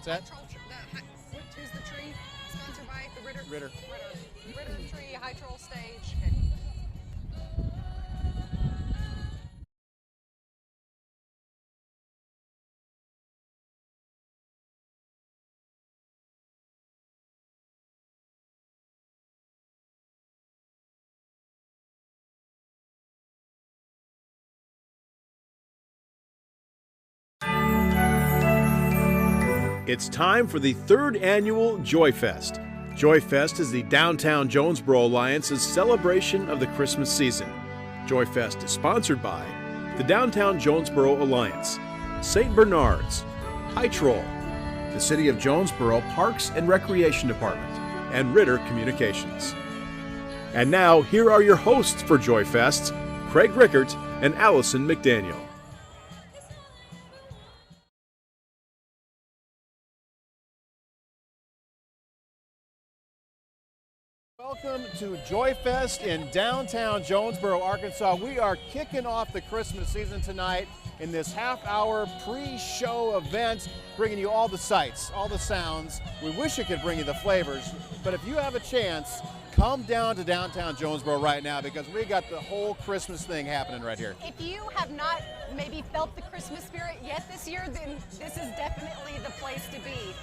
What's that? Who's the tree? Sponsored by the Ritter? Ritter. Ritter Tree, High Troll Stage. It's time for the third annual Joyfest. Joyfest is the Downtown Jonesboro Alliance's celebration of the Christmas season. Joyfest is sponsored by the Downtown Jonesboro Alliance, St. Bernard's, High Troll, the City of Jonesboro Parks and Recreation Department, and Ritter Communications. And now, here are your hosts for Joyfest, Craig Rickert and Allison McDaniel. Welcome to Joyfest in downtown Jonesboro, Arkansas. We are kicking off the Christmas season tonight in this half-hour pre-show event, bringing you all the sights, all the sounds. We wish it could bring you the flavors, but if you have a chance, come down to downtown Jonesboro right now because we got the whole Christmas thing happening right here. If you have not maybe felt the Christmas spirit yet this year, then this is definitely the place to be.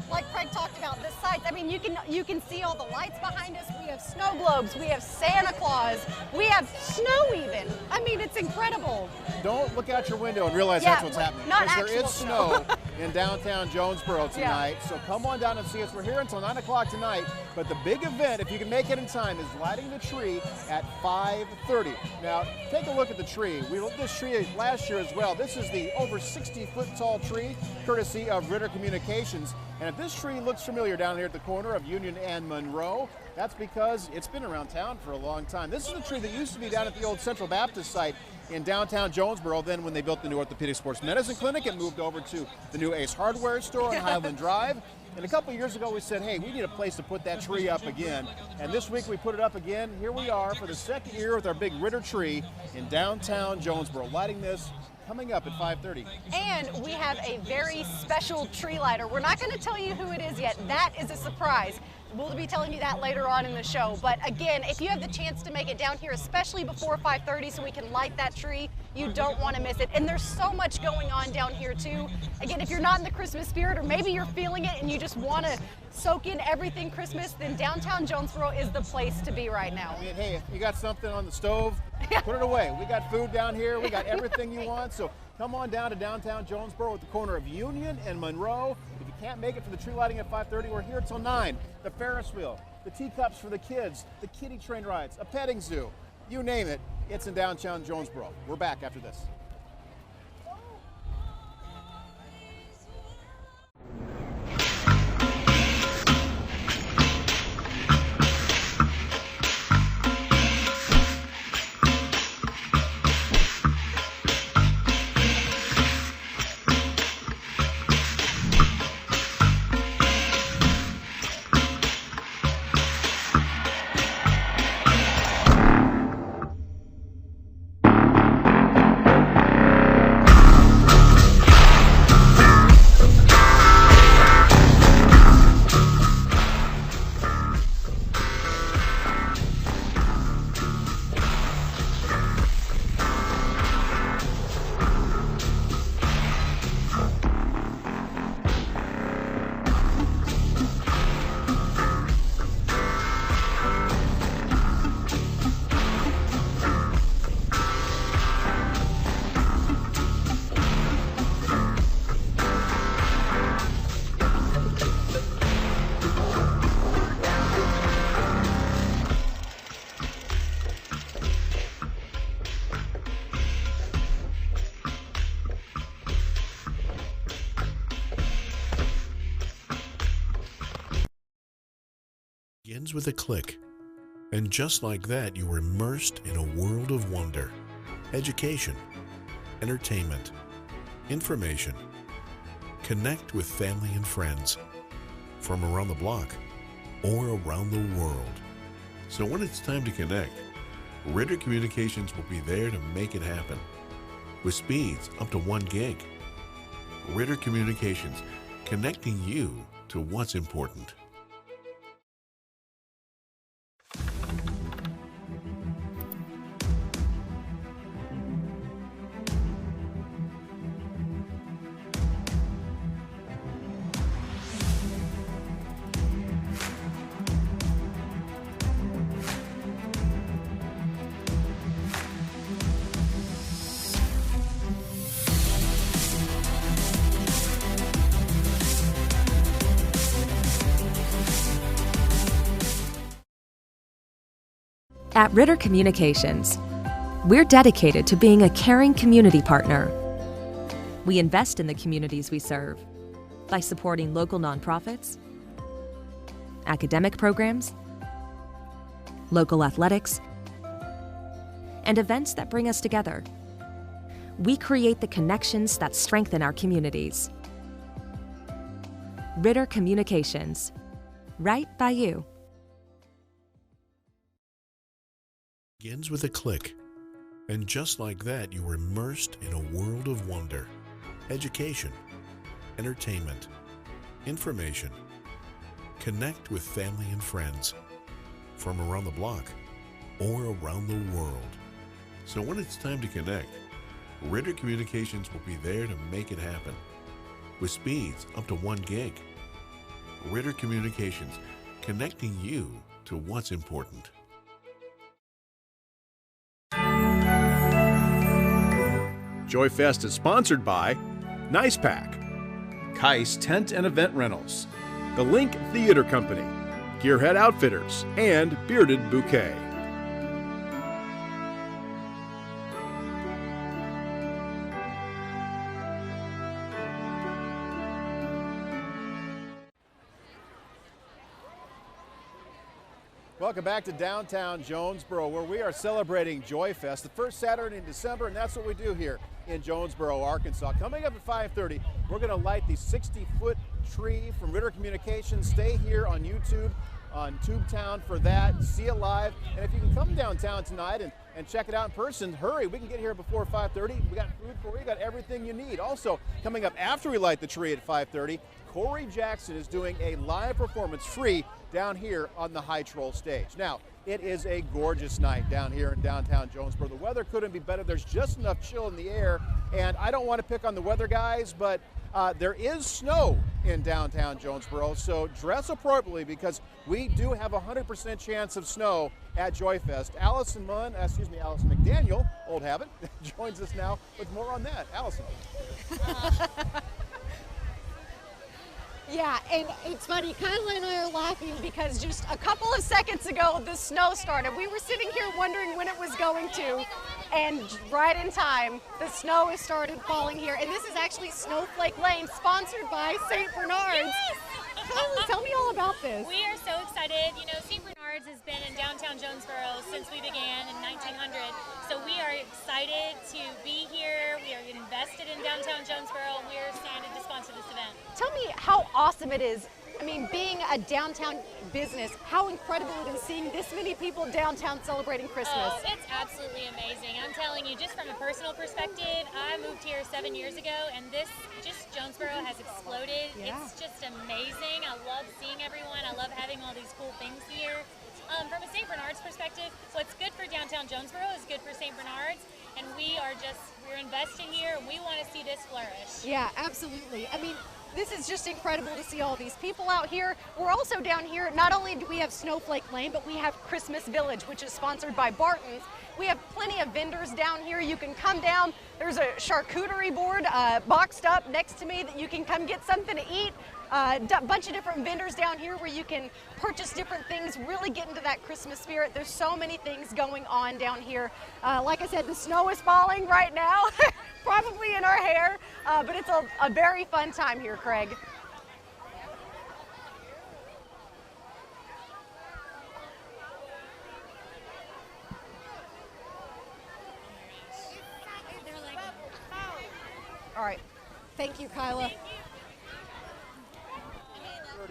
Like Craig talked about, the sights, I mean, you can see all the lights behind us. We have snow globes, we have Santa Claus, we have snow even. I mean, it's incredible. Don't look out your window and realize that's what's happening. Not because there actual is snow in downtown Jonesboro tonight. Yeah. So come on down and see us. We're here until 9 o'clock tonight. But the big event, if you can make it in time, is lighting the tree at 5:30. Now, take a look at the tree. We lit this tree last year as well. This is the over 60-foot tall tree, courtesy of Ritter Communications. And if this tree looks familiar down here at the corner of Union and Monroe, that's because it's been around town for a long time. This is a tree that used to be down at the old Central Baptist site in downtown Jonesboro. Then when they built the new Orthopedic Sports Medicine Clinic, it moved over to the new Ace Hardware store on Highland Drive. And a couple years ago, we said, hey, we need a place to put that tree up again. And this week, we put it up again. Here we are for the second year with our big Ritter tree in downtown Jonesboro, lighting this coming up at 5:30. And we have a very special tree lighter. We're not going to tell you who it is yet. That is a surprise. We'll be telling you that later on in the show. But again, if you have the chance to make it down here, especially before 5:30 so we can light that tree, you don't want to miss it. And there's so much going on down here too. Again, if you're not in the Christmas spirit or maybe you're feeling it and you just want to soak in everything Christmas, then downtown Jonesboro is the place to be right now. I mean, hey, if you got something on the stove, put it away. We got food down here. We got everything you want. So come on down to downtown Jonesboro at the corner of Union and Monroe. If you can't make it for the tree lighting at 5:30, we're here till 9. The Ferris wheel, the teacups for the kids, the kiddie train rides, a petting zoo, you name it, it's in downtown Jonesboro. We're back after this. Begins with a click, and just like that, you are immersed in a world of wonder, education, entertainment, information. Connect with family and friends from around the block or around the world. So when it's time to connect, Ritter Communications will be there to make it happen. With speeds up to 1 gig, Ritter Communications connecting you to what's important. At Ritter Communications, we're dedicated to being a caring community partner. We invest in the communities we serve by supporting local nonprofits, academic programs, local athletics, and events that bring us together. We create the connections that strengthen our communities. Ritter Communications, right by you. Begins with a click, and just like that, you were immersed in a world of wonder, education, entertainment, information. Connect with family and friends from around the block or around the world. So when it's time to connect, Ritter Communications will be there to make it happen with speeds up to 1 gig. Ritter Communications, connecting you to what's important. Joyfest is sponsored by Nice Pack, Kais Tent and Event Rentals, the Link Theater Company, Gearhead Outfitters, and Bearded Bouquet. Welcome back to downtown Jonesboro, where we are celebrating Joyfest, the first Saturday in December, and that's what we do here in Jonesboro, Arkansas. Coming up at 5:30, we're going to light the 60-foot tree from Ritter Communications. Stay here on YouTube, on TubeTown for that. See it live. And if you can come downtown tonight and check it out in person, hurry. We can get here before 5:30. We got food for you. We got everything you need. Also, coming up after we light the tree at 5:30, Corey Jackson is doing a live performance free down here on the High Troll stage. Now, it is a gorgeous night down here in downtown Jonesboro. The weather couldn't be better. There's just enough chill in the air, and I don't want to pick on the weather guys, but there is snow in downtown Jonesboro, so dress appropriately because we do have a 100% chance of snow at Joyfest. Allison McDaniel, old habit, joins us now with more on that. Allison. Yeah, and it's funny, Kyla and I are laughing because just a couple of seconds ago, the snow started. We were sitting here wondering when it was going to, and right in time, the snow has started falling here. And this is actually Snowflake Lane, sponsored by St. Bernard's. Yes! Kyla, tell me all about this. We are so excited. You know, St. Bernard's has been in downtown Jonesboro since we began in 1900. So we are excited to be here. We are invested in downtown Jonesboro, and we are excited to sponsor this event. Tell me how awesome it is. I mean, being a downtown business, how incredible it is seeing this many people downtown celebrating Christmas. Oh, it's absolutely amazing. I'm telling you, just from a personal perspective, I moved here 7 years ago, and Jonesboro has exploded. Yeah. It's just amazing. I love seeing everyone. I love having all these cool things here. From a St. Bernard's perspective, what's good for downtown Jonesboro is good for St. Bernard's, and we're investing here, and we want to see this flourish. Yeah, absolutely. I mean, this is just incredible to see all these people out here. We're also down here, not only do we have Snowflake Lane, but we have Christmas Village, which is sponsored by Barton's. We have plenty of vendors down here. You can come down. There's a charcuterie board boxed up next to me that you can come get something to eat. A bunch of different vendors down here where you can purchase different things, really get into that Christmas spirit. There's so many things going on down here. Like I said, the snow is falling right now, probably in our hair, but it's a very fun time here, Craig. All right, thank you, Kyla.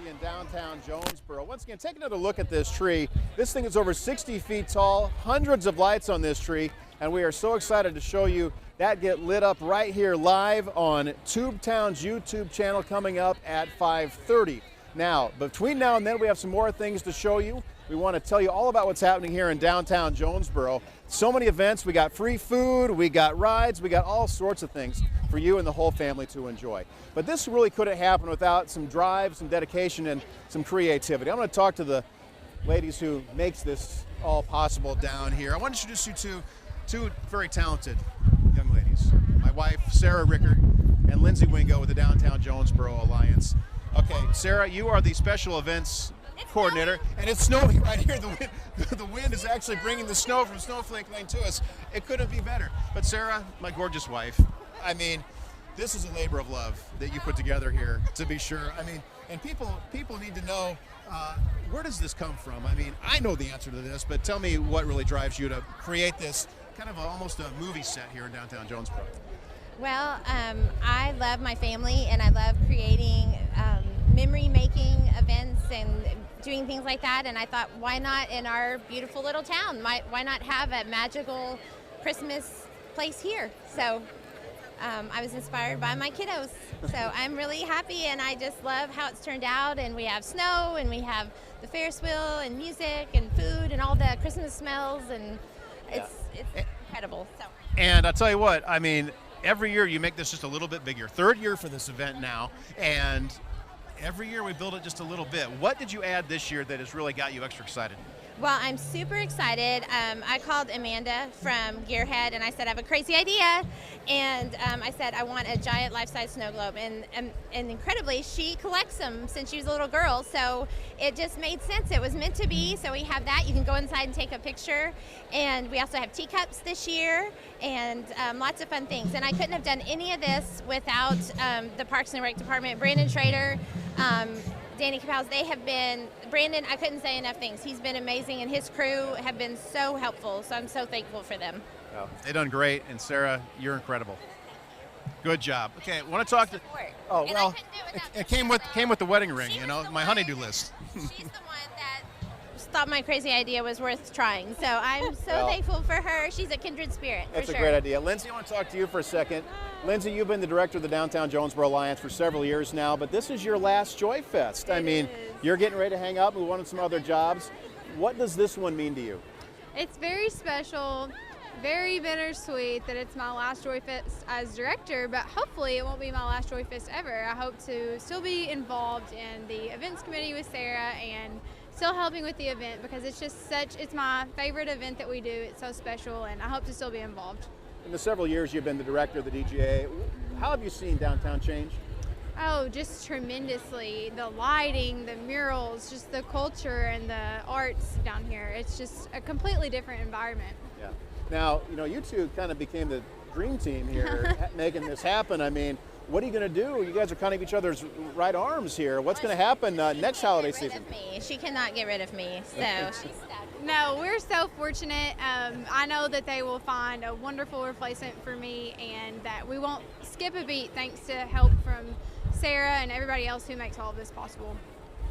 In downtown Jonesboro. Once again, take another look at this tree. This thing is over 60 feet tall, hundreds of lights on this tree, and we are so excited to show you that get lit up right here live on Tubetown's YouTube channel coming up at 5:30. Now, between now and then, we have some more things to show you. We want to tell you all about what's happening here in downtown Jonesboro. So many events. We got free food, we got rides, we got all sorts of things for you and the whole family to enjoy. But this really couldn't happen without some drive, some dedication, and some creativity. I'm going to talk to the ladies who makes this all possible down here. I want to introduce you to two very talented young ladies. My wife, Sarah Rickard, and Lindsay Wingo with the Downtown Jonesboro Alliance. Okay, Sarah, you are the special events coordinator, and it's snowing right here. The wind is actually bringing the snow from Snowflake Lane to us. It couldn't be better. But Sarah, my gorgeous wife, I mean, this is a labor of love that you put together here, to be sure. I mean, and people need to know, where does this come from? I mean, I know the answer to this, but tell me what really drives you to create this kind of almost a movie set here in downtown Jonesboro. Well, I love my family, and I love creating memory-making events and doing things like that, and I thought, why not in our beautiful little town? Why not have a magical Christmas place here? So I was inspired by my kiddos. So I'm really happy, and I just love how it's turned out, and we have snow, and we have the Ferris wheel, and music, and food, and all the Christmas smells, and it's incredible. So. And I'll tell you what, I mean, every year you make this just a little bit bigger. Third year for this event now, and every year we build it just a little bit. What did you add this year that has really got you extra excited? Well, I'm super excited. I called Amanda from Gearhead, and I said, I have a crazy idea. And I said, I want a giant life-size snow globe. And incredibly, she collects them since she was a little girl. So it just made sense. It was meant to be. So we have that. You can go inside and take a picture. And we also have teacups this year and lots of fun things. And I couldn't have done any of this without the Parks and Rec Department, Brandon Schrader, Danny Capels. They have been, Brandon, I couldn't say enough things. He's been amazing, and his crew have been so helpful, so I'm so thankful for them. Oh, they've done great, and Sarah, you're incredible. Good job. Okay, I want to talk to. Oh, and well, it came with the wedding ring, you know, my honeydew list. She's the one that thought my crazy idea was worth trying, so I'm so thankful for her. She's a kindred spirit. That's for a sure. great idea. Lindsay, I want to talk to you for a second. Lindsay, you've been the director of the Downtown Jonesboro Alliance for several years now, but this is your last Joyfest. I mean, you're getting ready to hang up. We wanted some other jobs. What does this one mean to you? It's very special, very bittersweet that it's my last Joyfest as director, but hopefully it won't be my last Joyfest ever. I hope to still be involved in the events committee with Sarah and still helping with the event, because it's my favorite event that we do. It's so special, and I hope to still be involved. In the several years you've been the director of the DGA, how have you seen downtown change? Oh, just tremendously. The lighting, the murals, just the culture and the arts down here. It's just a completely different environment. Yeah. Now, you know, you two kind of became the dream team here, making this happen. I mean, what are you going to do? You guys are kind of each other's right arms here. What's going to happen next holiday season? She cannot get rid of me, so she's stuck. No, we're so fortunate. I know that they will find a wonderful replacement for me, and that we won't skip a beat thanks to help from Sarah and everybody else who makes all of this possible.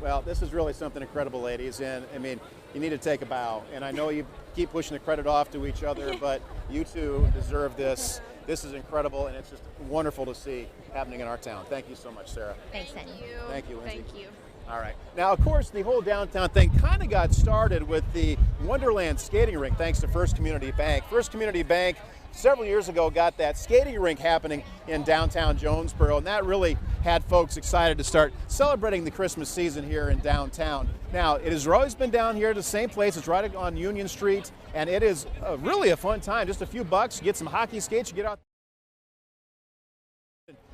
Well, this is really something incredible, ladies, and I mean, you need to take a bow. And I know you keep pushing the credit off to each other, but you two deserve this. This is incredible, and it's just wonderful to see happening in our town. Thank you so much, Sarah. Thanks, Thank honey. you. Thank you, Lindsay. Thank you. All right. Now, of course, the whole downtown thing kind of got started with the Wonderland skating rink, thanks to First Community Bank. First Community Bank several years ago got that skating rink happening in downtown Jonesboro, and that really had folks excited to start celebrating the Christmas season here in downtown. Now, it has always been down here at the same place. It's right on Union Street, and it is really a fun time. Just a few bucks, you get some hockey skates, you get out,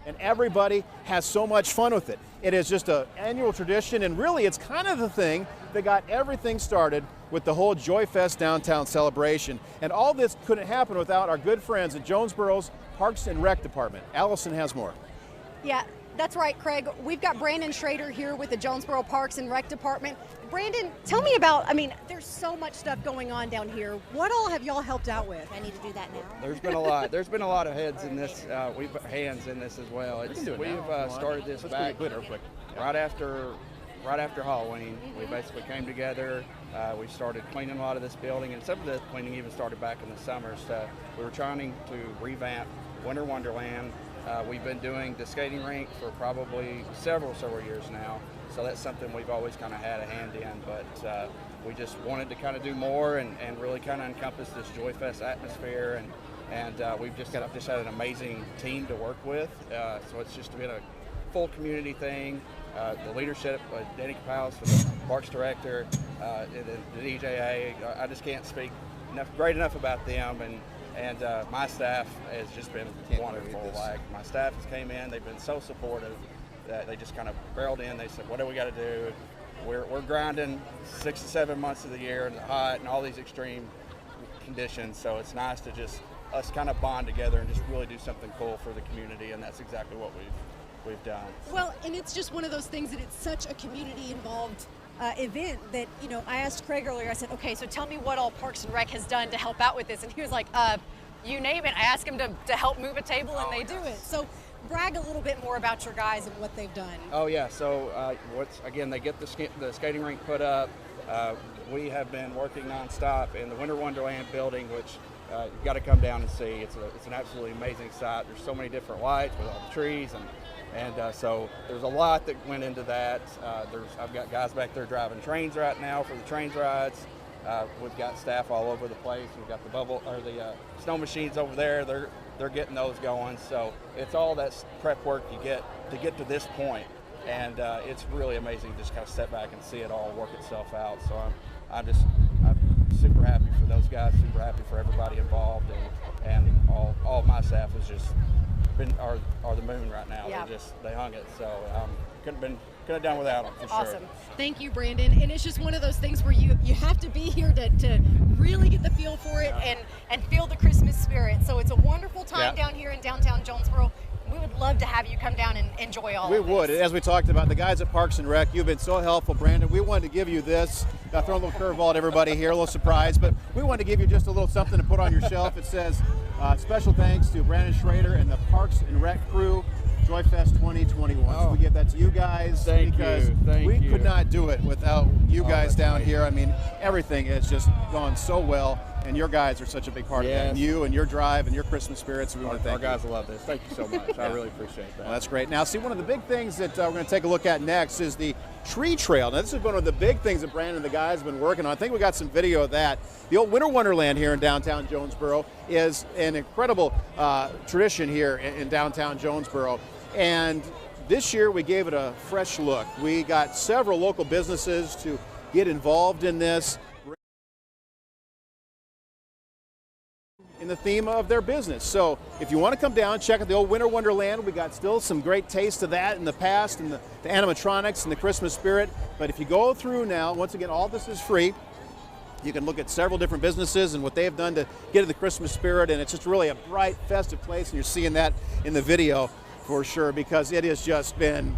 and everybody has so much fun with it. It is just an annual tradition, and really it's kind of the thing that got everything started with the whole Joyfest downtown celebration. And all this couldn't happen without our good friends at Jonesboro's Parks and Rec Department. Allison has more. Yeah, that's right, Craig. We've got Brandon Schrader here with the Jonesboro Parks and Rec Department. Brandon, tell me about, I mean, there's so much stuff going on down here. What all have y'all helped out with? I need to do that now. There's been a lot. There's been a lot of heads in this. We've put hands in this as well. We can do it now. We've started this Let's back do it real quick. right after right after Halloween. We basically came together. We started cleaning a lot of this building, and some of the cleaning even started back in the summer. So we were trying to revamp Winter Wonderland. We've been doing the skating rink for probably several years now. So that's something we've always kind of had a hand in, but we just wanted to kind of do more and really kind of encompass this Joyfest atmosphere. And we've just had an amazing team to work with. So it's just been a full community thing. The leadership, Danny Kapowski, the Parks Director, the DJA, I just can't speak great enough about them. And my staff has just been wonderful. Like, my staff has came in, they've been so supportive that they just kind of barreled in. They said, what do we got to do? We're grinding 6 to 7 months of the year in the hot and all these extreme conditions. So it's nice to just us kind of bond together and just really do something cool for the community. And that's exactly what we've done. Well, and it's just one of those things that it's such a community involved event that, you know, I asked Craig earlier, I said, Okay, so tell me what all Parks and Rec has done to help out with this. And he was like, you name it. I asked him to help move a table, and they do it. so brag a little bit more about your guys and what they've done. Oh yeah, so again, they get the skating rink put up. We have been working nonstop in the Winter Wonderland building, which you've got to come down and see. It's an absolutely amazing site. There's so many different lights with all the trees, and so there's a lot that went into that. I've got guys back there driving trains right now for the trains rides. We've got staff all over the place. We've got the snow machines over there. They're getting those going. So it's all that prep work you get to this point, and it's really amazing to just kind of step back and see it all work itself out. So I'm super happy for those guys. Super happy for everybody involved, and all my staff has just are the moon right now. Yeah. They hung it. So couldn't have done without them, for sure. Awesome. Thank you, Brandon. And it's just one of those things where you have to be here to really get the feel for it and feel the Christmas spirit. So it's a wonderful time Yeah. down here in downtown Jonesboro. We would love to have you come down and enjoy all We of this. would. As we talked about, the guys at Parks and Rec, you've been so helpful, Brandon. We wanted to give you this. Throw a little curveball at everybody here, a little surprise, but we wanted to give you just a little something to put on your shelf. It says, special thanks to Brandon Schrader and the Parks and Rec crew, Joyfest 2021. So we give that to you guys because we could not do it without you guys down here. I mean, everything has just gone so well, and your guys are such a big part of that. And you and your drive and your Christmas spirits. We want to thank you. Our guys love this. Thank you so much. I really appreciate that. Well, that's great. Now, see, one of the big things that we're going to take a look at next is the tree trail. Now, this is one of the big things that Brandon and the guys have been working on. I think we got some video of that. The old Winter Wonderland here in downtown Jonesboro is an incredible tradition here in downtown Jonesboro. And this year we gave it a fresh look. We got several local businesses to get involved in this in the theme of their business. So if you want to come down, check out the old Winter Wonderland. We got still some great taste of that in the past, and the animatronics and the Christmas spirit. But if you go through now, once again, all this is free. You can look at several different businesses and what they have done to get to the Christmas spirit, and it's just really a bright, festive place, and you're seeing that in the video for sure, because it has just been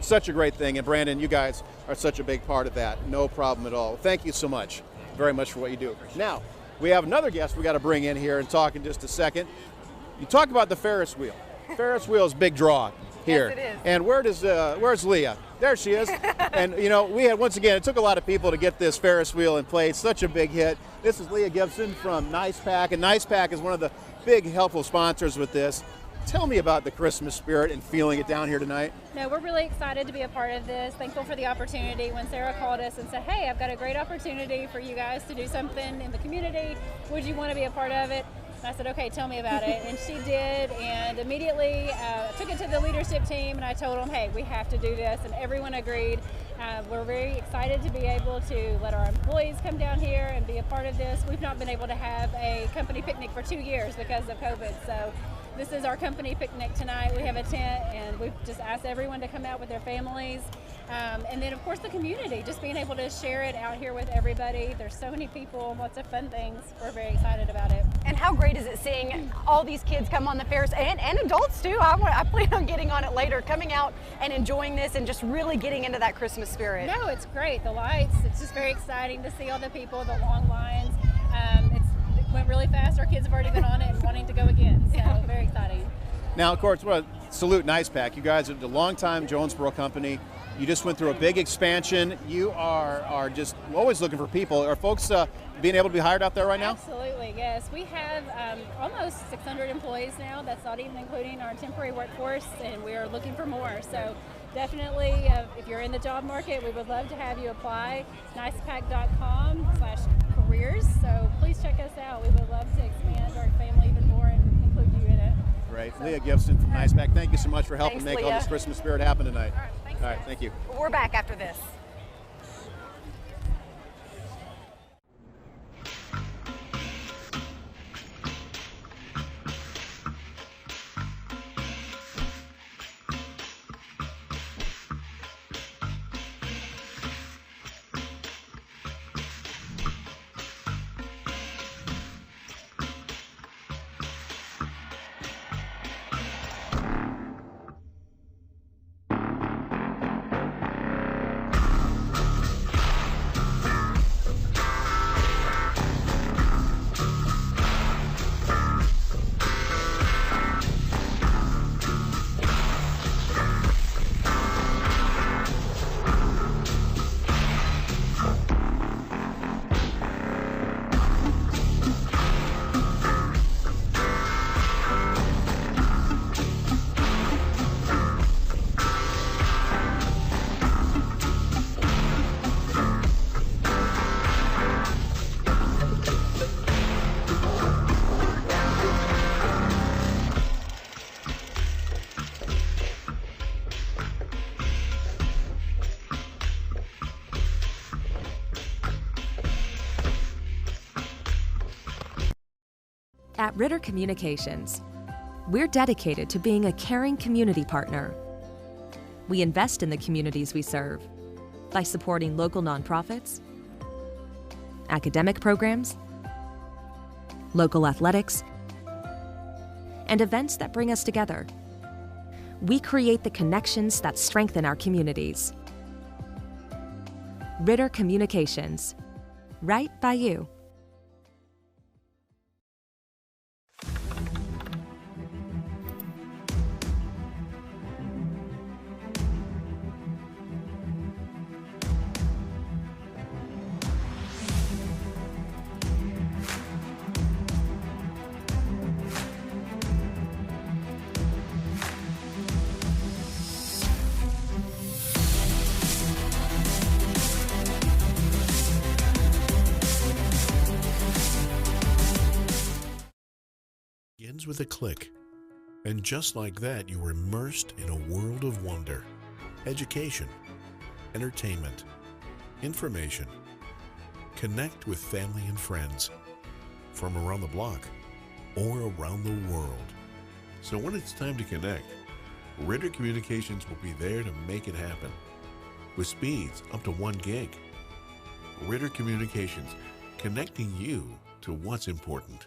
such a great thing. And Brandon, you guys are such a big part of that. No problem at all. Thank you so much, very much for what you do. Now, we have another guest we got to bring in here and talk in just a second. You talk about the Ferris wheel. Ferris wheel is a big draw here. Yes, it is. And where's Leah? There she is. And you know, we had, once again, it took a lot of people to get this Ferris wheel in play. It's such a big hit. This is Leah Gibson from Nice Pack, and Nice Pack is one of the big helpful sponsors with this. Tell me about the Christmas spirit and feeling it down here tonight. No, we're really excited to be a part of this. Thankful for the opportunity. When Sarah called us and said, hey, I've got a great opportunity for you guys to do something in the community. Would you want to be a part of it? And I said, okay, tell me about it. And she did, and immediately took it to the leadership team, and I told them, hey, we have to do this, and everyone agreed. We're very excited to be able to let our employees come down here and be a part of this. We've not been able to have a company picnic for 2 years because of COVID, so this is our company picnic tonight. We have a tent, and we've just asked everyone to come out with their families. And then, of course, the community, just being able to share it out here with everybody. There's so many people, lots of fun things. We're very excited about it. And how great is it seeing all these kids come on the Ferris, and adults too. I plan on getting on it later, coming out and enjoying this and just really getting into that Christmas spirit. No, it's great. The lights, it's just very exciting to see all the people, the long lines. It went really fast. Our kids have already been on it and wanting to go again, so very exciting. Now, of course, salute Nice Pack. You guys are the longtime Jonesboro company. You just went through a big expansion. You are just always looking for people. Are folks being able to be hired out there right now? Absolutely, yes. We have almost 600 employees now. That's not even including our temporary workforce, and we are looking for more. So definitely, if you're in the job market, we would love to have you apply. nicepack.com/careers. So please check us out. We would love to expand our family even more and include you in it. Great. So, Leah Gibson from NicePack, thank you so much for helping Thanks, make all Leah. this Christmas spirit happen tonight. All right, thanks. All right, thank you. We're back after this. At Ritter Communications, we're dedicated to being a caring community partner. We invest in the communities we serve by supporting local nonprofits, academic programs, local athletics, and events that bring us together. We create the connections that strengthen our communities. Ritter Communications, right by you. Begins with a click, and just like that, you were immersed in a world of wonder, education, entertainment, information. Connect with family and friends from around the block or around the world. So when it's time to connect, Ritter Communications will be there to make it happen. With speeds up to 1 gig. Ritter Communications, connecting you to what's important.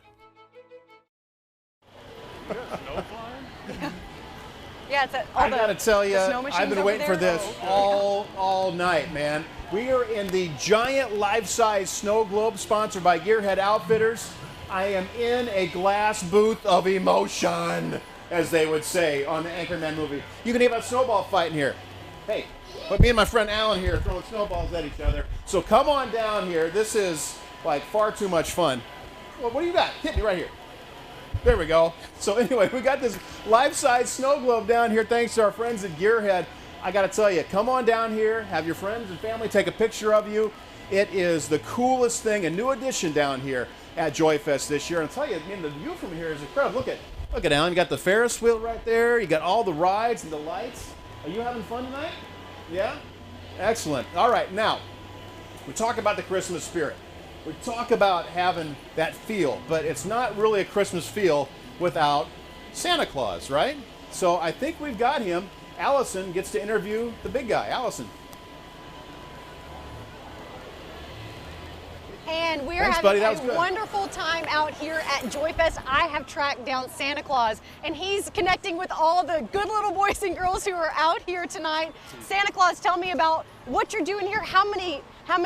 Yeah, it's I gotta tell you, I've been waiting for this all night, man. We are in the giant life-size snow globe sponsored by Gearhead Outfitters. I am in a glass booth of emotion, as they would say on the Anchorman movie. You can hear about snowball fighting here. Hey, but me and my friend Alan here are throwing snowballs at each other. So come on down here. This is like far too much fun. Well, what do you got? Hit me right here. There we go. So anyway, we got this life-size snow globe down here thanks to our friends at Gearhead. I got to tell you, come on down here, have your friends and family take a picture of you. It is the coolest thing, a new addition down here at Joyfest this year. And I'll tell you, I mean, the view from here is incredible. Look at Alan, you got the Ferris wheel right there. You got all the rides and the lights. Are you having fun tonight? Yeah? Excellent. All right, now, we talk about the Christmas spirit. We talk about having that feel, but it's not really a Christmas feel without Santa Claus, right? So I think we've got him. Allison gets to interview the big guy. Allison. And we're Thanks, buddy. having a wonderful time out here at Joyfest. I have tracked down Santa Claus, and he's connecting with all the good little boys and girls who are out here tonight. Santa Claus, tell me about what you're doing here. How many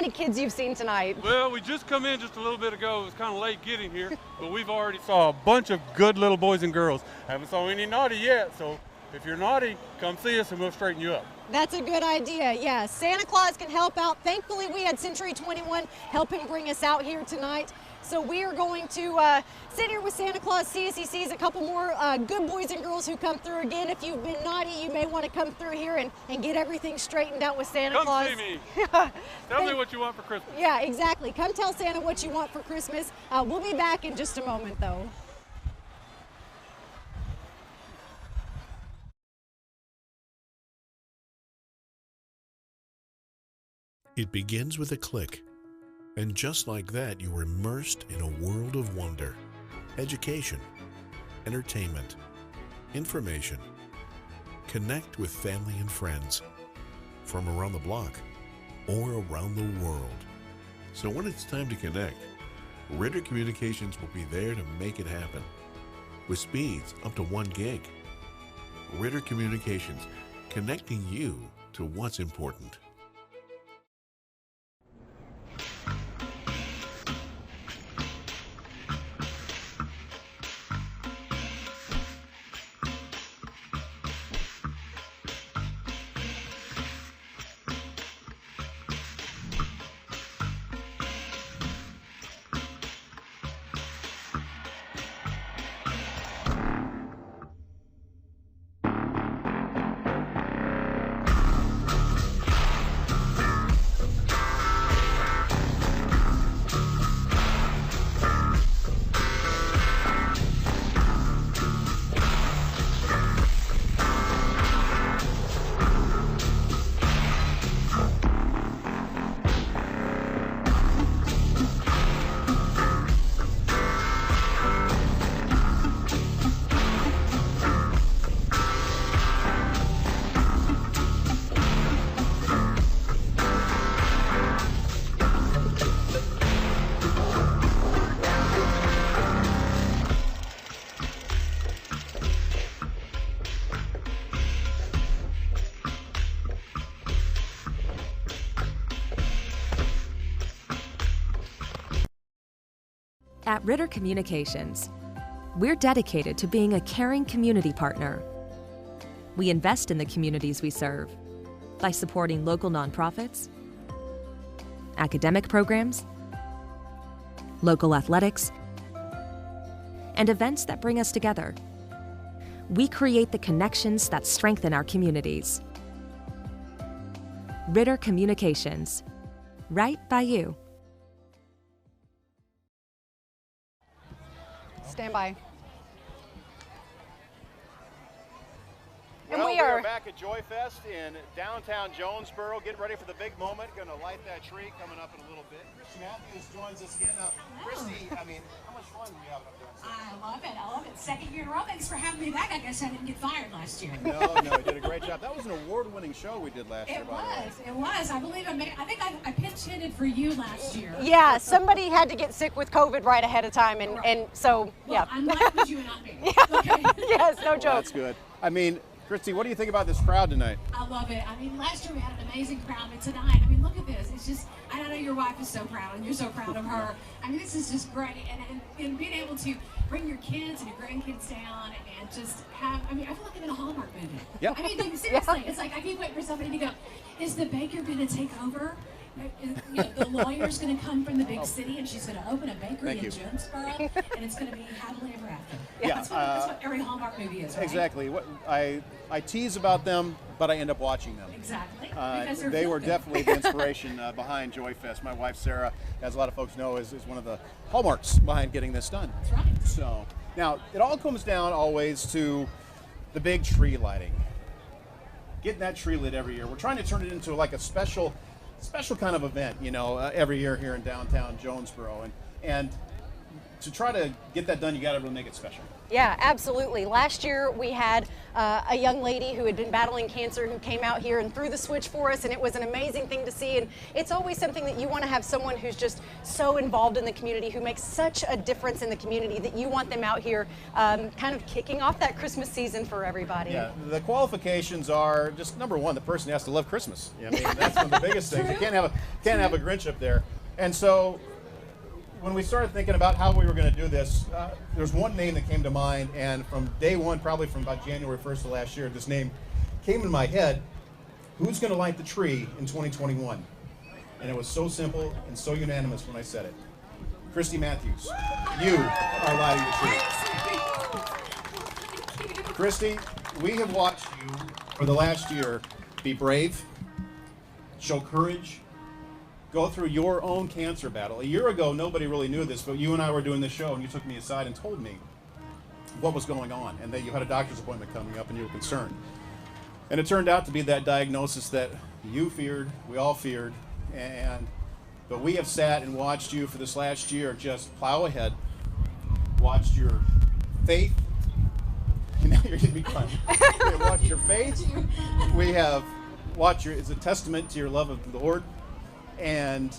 kids you've seen tonight? Well, we just come in just a little bit ago. It was kind of late getting here, but we've already saw a bunch of good little boys and girls. Haven't saw any naughty yet, so If you're naughty, come see us and we'll straighten you up. That's a good idea. Yeah, Santa Claus can help out. Thankfully, we had Century 21 helping bring us out here tonight. So we are going to sit here with Santa Claus, see if he sees a couple more good boys and girls who come through. Again, if you've been naughty, you may want to come through here and get everything straightened out with Santa Claus. Come see me. Tell me what you want for Christmas. Yeah, exactly. Come tell Santa what you want for Christmas. We'll be back in just a moment, though. It begins with a click, and just like that, you are immersed in a world of wonder, education, entertainment, information. Connect with family and friends from around the block or around the world. So when it's time to connect, Ritter Communications will be there to make it happen. With speeds up to 1 gig. Ritter Communications, connecting you to what's important. At Ritter Communications, we're dedicated to being a caring community partner. We invest in the communities we serve by supporting local nonprofits, academic programs, local athletics, and events that bring us together. We create the connections that strengthen our communities. Ritter Communications, right by you. Stand by. And Well, we are back at Joyfest in downtown Jonesboro, getting ready for the big moment. Going to light that tree coming up in a little bit. Christy Matthews joins us again. Now, Christy, I mean, how much fun were you having up there? I love it. I love it. Second year in a row. Thanks for having me back. I guess I didn't get fired last year. No, you did a great job. That was an award-winning show we did last year. It was. I believe I think I pinch hitted for you last year. Yeah, somebody had to get sick with COVID right ahead of time, and so, yeah. I'm glad it was you and not me. Yeah. Okay. Yes, no joke. Well, that's good. I mean, Christy, what do you think about this crowd tonight? I love it. I mean, last year we had an amazing crowd, but tonight, I mean, look at this. It's just, I know your wife is so proud, and you're so proud of her. I mean, this is just great. And being able to bring your kids and your grandkids down and just have, I mean, I feel like I'm in a Hallmark movie. Yep. I mean, seriously, it's like I keep waiting for somebody to go, is the baker going to take over? You know, the lawyer's going to come from the big city, and she's going to open a bakery in Jonesboro, and it's going to be happily ever after. Yeah, that's what every Hallmark movie is, right? Exactly. What I tease about them, but I end up watching them. Exactly. They were definitely the inspiration behind Joyfest. My wife Sarah, as a lot of folks know, is one of the hallmarks behind getting this done. That's right. So now it all comes down always to the big tree lighting. Getting that tree lit every year. We're trying to turn it into like a special kind of event, you know, every year here in downtown Jonesboro, and to try to get that done, you got to really make it special. Yeah, absolutely. Last year we had a young lady who had been battling cancer who came out here and threw the switch for us, and it was an amazing thing to see. And it's always something that you want to have someone who's just so involved in the community, who makes such a difference in the community, that you want them out here kind of kicking off that Christmas season for everybody. Yeah, the qualifications are just, number one, the person has to love Christmas. I mean, that's one of the biggest things. You can't have a Grinch up there. And so when we started thinking about how we were going to do this, there's one name that came to mind, and from day one, probably from about January 1st of last year, this name came in my head. Who's going to light the tree in 2021? And it was so simple and so unanimous when I said it. Christy Matthews, you are lighting the tree. Christy, we have watched you for the last year be brave, show courage, go through your own cancer battle. A year ago, nobody really knew this, but you and I were doing this show, and you took me aside and told me what was going on, and that you had a doctor's appointment coming up, and you were concerned. And it turned out to be that diagnosis that you feared, we all feared, but we have sat and watched you for this last year just plow ahead, watched your faith. Now you're going to be crying. We have watched your faith. We have watched it's a testament to your love of the Lord. And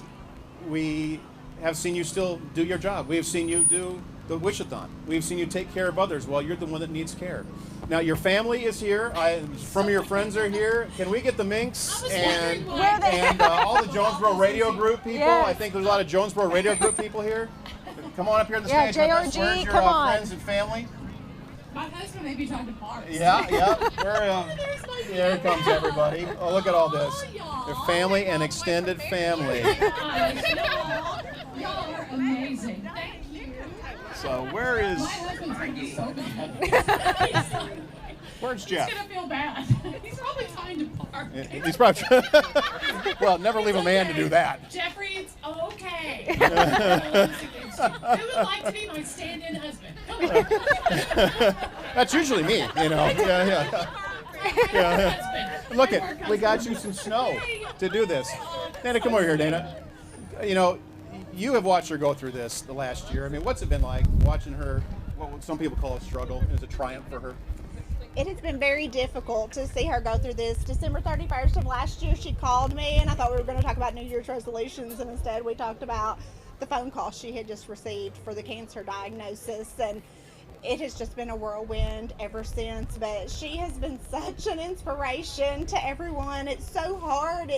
we have seen you still do your job. We have seen you do the Wish-a-thon. We've seen you take care of others while you're the one that needs care. Now, your family is here. Some of your friends are here. Can we get the Minx and all the Jonesboro Radio Group people? Yes. I think there's a lot of Jonesboro Radio Group people here. Come on up here on the stage. JRG, Where's your friends and family? My husband may be talking to Mark. Yeah. Here comes everybody. Oh, look at all this. Their family and extended family. Y'all are amazing. Thank you. So where is... My husband's going to be so bad. Where's Jeff? He's going to feel bad. He's probably trying to park. He's probably... Well, never leave a man to do that. Jeffrey, it's okay. Who would like to be my stand-in husband? Come on. That's usually me, you know. Yeah. Look it, we got you some snow to do this. Dana, come over here, Dana. You know, you have watched her go through this the last year. I mean, what's it been like watching her, what some people call a struggle, is a triumph for her? It has been very difficult to see her go through this. December 31st of last year, she called me, and I thought we were going to talk about New Year's resolutions, and instead we talked about the phone call she had just received for the cancer diagnosis, and it has just been a whirlwind ever since. But she has been such an inspiration to everyone. It's so hard.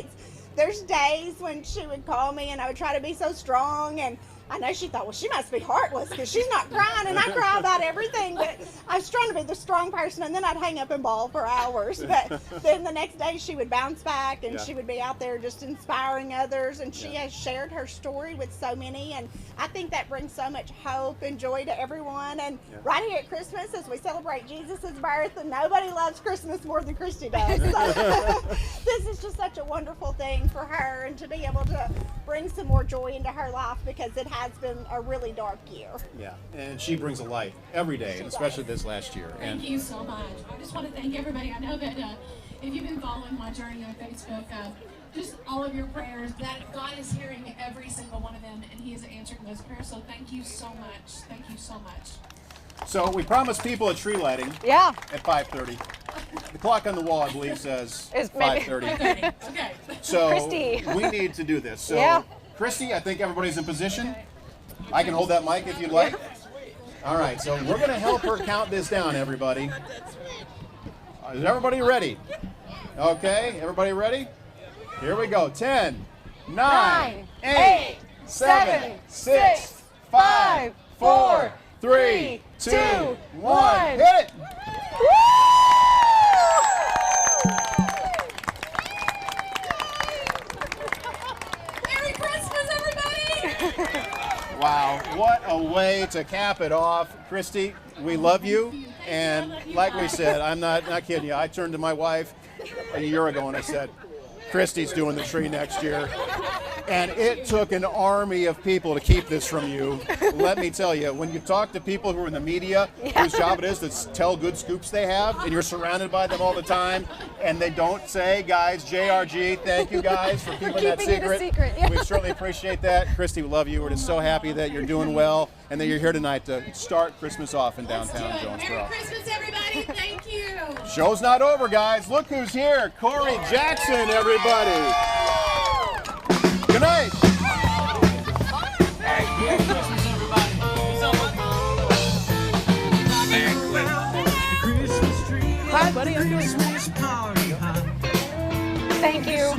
There's days when she would call me and I would try to be so strong, and I know she thought, well, she must be heartless because she's not crying, and I cry about everything, but I was trying to be the strong person, and then I'd hang up and bawl for hours. But then the next day she would bounce back, and she would be out there just inspiring others, and she has shared her story with so many, and I think that brings so much hope and joy to everyone. And right here at Christmas, as we celebrate Jesus' birth, and nobody loves Christmas more than Christy does. So this is just such a wonderful thing for her, and to be able to bring some more joy into her life, because it has been a really dark year. Yeah, and she brings a light every day, and especially this last year. Thank you so much. I just want to thank everybody. I know that if you've been following my journey on Facebook, just all of your prayers, that God is hearing every single one of them, and He is answering those prayers. So thank you so much. Thank you so much. So we promised people a tree lighting. Yeah. At 5:30. The clock on the wall, I believe, says 5:30. Okay. So Christy. we need to do this. So Christy, I think everybody's in position. I can hold that mic if you'd like. All right, so we're going to help her count this down, everybody. Is everybody ready? Okay, everybody ready? Here we go. 10, 9, 8, 7, 6, 5, 4, 3, 2, 1. Hit it! Merry Christmas, everybody! Wow, what a way to cap it off. Christy, we love you. And like we said, I'm not kidding you. I turned to my wife a year ago and I said, Christy's doing the tree next year. And it took an army of people to keep this from you. Let me tell you, when you talk to people who are in the media, whose job it is to tell good scoops they have, and you're surrounded by them all the time, and they don't say, guys, JRG, thank you guys for keeping that secret. We certainly appreciate that. Christy, we love you. We're just so happy that you're doing well and that you're here tonight to start Christmas off in downtown Jonesboro. Merry Christmas, everybody. Thank you. Show's not over, guys. Look who's here. Corey Jackson, everybody. Good night. Merry Christmas, everybody. Hi, buddy. How you doing? Thank you.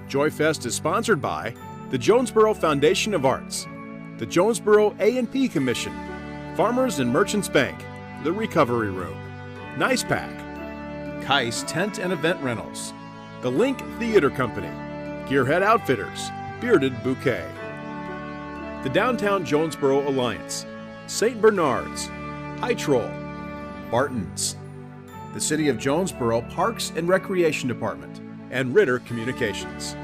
Joyfest is sponsored by the Jonesboro Foundation of Arts, the Jonesboro A&P Commission, Farmers and Merchants Bank, the Recovery Room, Nice Pack, Kais Tent and Event Rentals, the Link Theater Company, Gearhead Outfitters, Bearded Bouquet, the Downtown Jonesboro Alliance, St. Bernard's, High Troll, Barton's, the City of Jonesboro Parks and Recreation Department, and Ritter Communications.